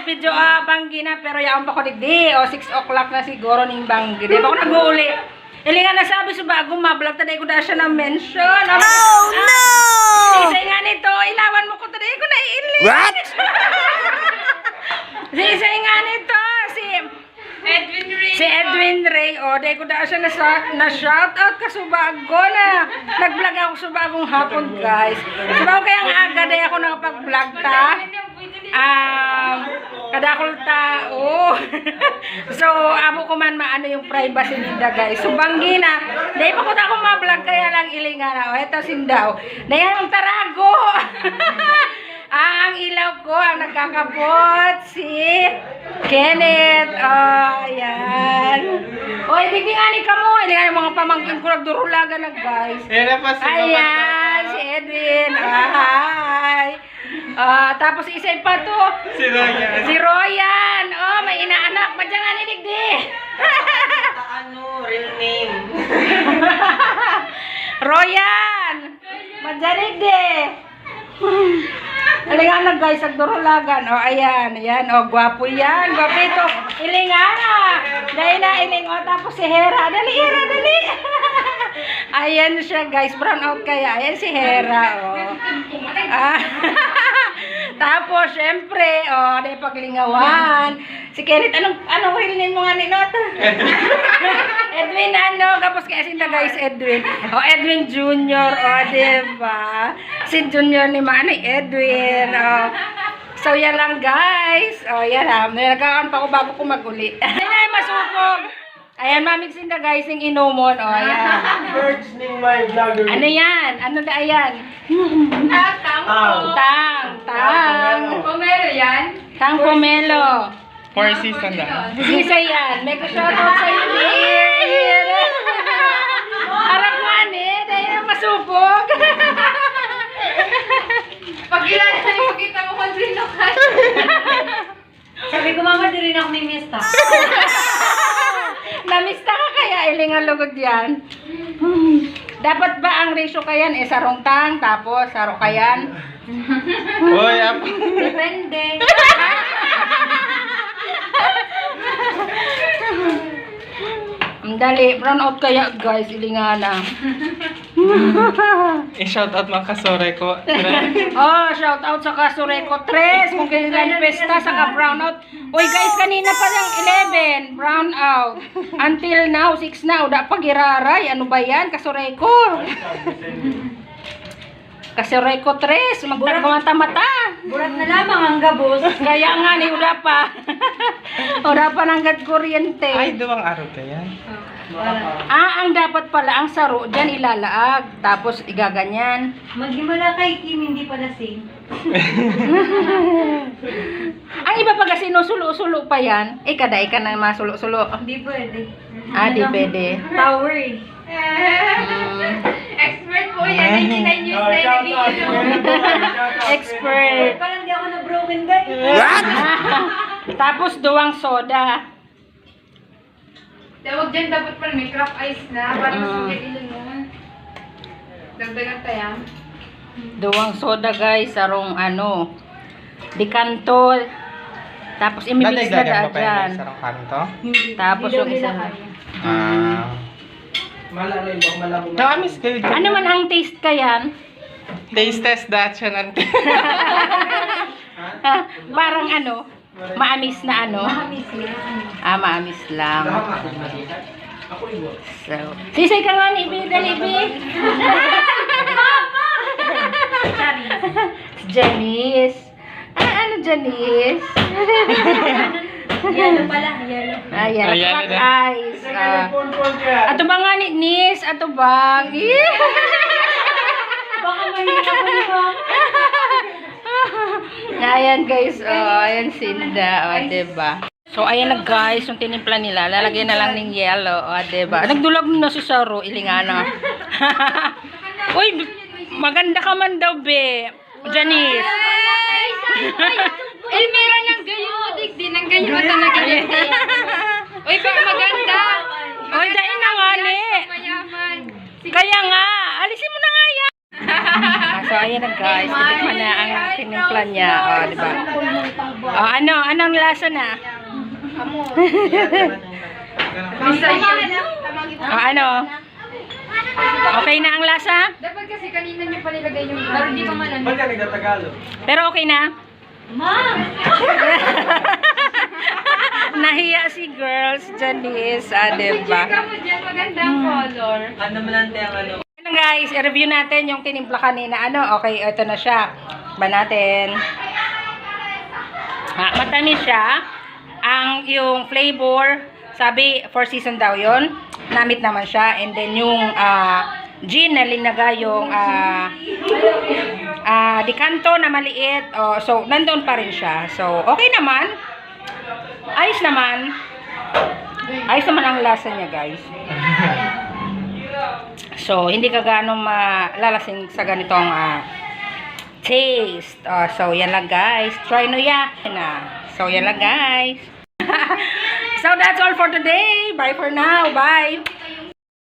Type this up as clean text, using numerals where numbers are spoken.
video banggi na pero yaon pa ko digdi. O 6 o'clock na siguro ning banggi. Di ba ko nag-uuli? Ili nga nasabi sa bagong mablog, taday ko na siya na-mention. Oh, no! Isa nga nito, ilawan mo ko taday ko na ili. What? Isa nga nito, si Edwin Ray. O, day ko na siya na-shoutout ka subago na. Nag-vlog ako subagong hapon, guys. Subago kaya nga aga day ako nakapag-vlog ta. Kadakol tao. So, abo ko man maano yung privacy ninda, guys. So, banggi na. Dahil pa ko na akong ma-vlog, kaya lang ilingan na. O, eto sindaw. Dahil ang tarago. Ang ilaw ko, ang nagkakabot, si Kenneth. Ayan. O, iligingani ka mo. Iligingani mga pamangkin ko, nagdurulaga na, guys. Ayan, si Edwin. Hi. Tapos isa pa to. Si Royan. Si Royan. Oh, may inaanak. Ba't dyan nga niligdi? Ano, real name? Royan. Ba't dyan niligdi? Ilingana guys, nagdurulagan. O, ayan. Ayan. O, gwapo yan. Gwapito. Ilingana. Dahil na iling. O, tapos si Hera. Dali, Hera, dali. Ayan siya guys. Brown out kaya. Ayan si Hera. O. Tapos, syempre, dahil paglingawan. Si Kenneth, anong real name mo nga ni Not? Edwin, tapos kaya sinta guys, Edwin. Edwin Jr., diba? Si Junior ni Manay, Edwin. So, yan lang guys. Yan ha. Nagkakaan pa ko bago ko mag-uli. Ayan, masupog. Ayan, mamix sinta guys, yung inomon. Ayan. Birds ning my vlogger. Ano yan? Ano na ayan? Tang. Pomelo yan? Tang pomelo. 4 season na. Sisa yan. May shoutout sa iyo. Harap nga ni. Dahil na masupog. Pag pakita mo kung sino ka. Sabi ko, mama, di rin ako may mista. Namista ka kaya? Ilingan lugod yan. Dapat ba ang ratio kayan? Sarong tang, tapos saro kayan? Hoy, Depende. Ang dali. Brown out kaya guys. Ilingana. I-shoutout mga kasore ko. Shout out sa Kasureko 3. Kung kailan pesta sa ka-brownout. Uy guys, kanina pa lang 11. Brown out. Until now, 6 na. Uda pa giraray. Ano ba yan? Kasureko. Kasureko 3. Magtagmata-mata. Burat na lamang ang gabos. Kaya nga ni Uda pa. Uda pa ng kuryente. Ay, duwang araw ka yan. Ang dapat pala, ang saro, dyan ilalaag. Tapos igaganyan. Maghimala kay Kim, hindi pala sing. Ang iba pag sinusulo-sulo pa yan, kada ka na masulo-sulo. Hindi pwede. Di pwede. Tower eh. Expert po yan. 99 years na Expert. Parang di ako na broken guys. Tapos duwang soda. Tawag dyan, dapat pala may crack ice na para masugit ilun mo. Dagdagan tayo. Duwang soda guys, sarong dikantol. Tapos imimix na dyan. Sarang kanto? Tapos yung isa. Nakamis kayo dyan. Ano man ang taste ka yan? Taste test that siya natin. Parang maamis na Mahamis yan. Maamis lang. So, sisay ka nga ni Ibi, dali Ibi. Sorry. Janice. Ano Janice? Yellow pala, yellow. Ayan, Ayan, crack ice. Ato ba nga ni Nis? Ato ba? Baka mahirap ko nito. Ayan guys, ayan Sinda, diba? So ayan na guys, yung tinimpla nila, lalagyan na lang ng yellow, diba? Nagdulag na si Saro, ilingana. Uy, maganda ka man daw, be. Janice. Elmira ng gayo, digdi ng gayo talaga yun. Uy, baka maganda. Uy, dahil na nga ni. Mayaman. Kaya nga, alisin mo na nga yan. So, ayan na guys. Titikman na ang tinimpla niya. O, diba? O, anong lasa na? O, ano? Okay na ang lasa? Dapat kasi kanina niyo pa nilagay yung pero di pa malamig. Ba't ka nagtatagalo? Pero okay na? Ma'am! Nahiya si girls, Janice, diba? Chika mo dyan, magandang color. Ano malante ang ano? Ano guys, i-review natin yung tinimpla kanina. Ano? Okay, ito na siya. Ba natin. Matamis siya. Yung flavor, sabi, 4 season daw yon. Namit naman siya. And then yung gin na linagay yung decanto na maliit. Oh, so, nandun pa rin siya. So, okay naman. Ayos naman. Ayos naman ang lasa niya, guys. So, hindi ka ganong malalasing sa ganitong taste. So, yan lang, guys. Try no ya. So, yan lang, guys. So, that's all for today. Bye for now. Bye.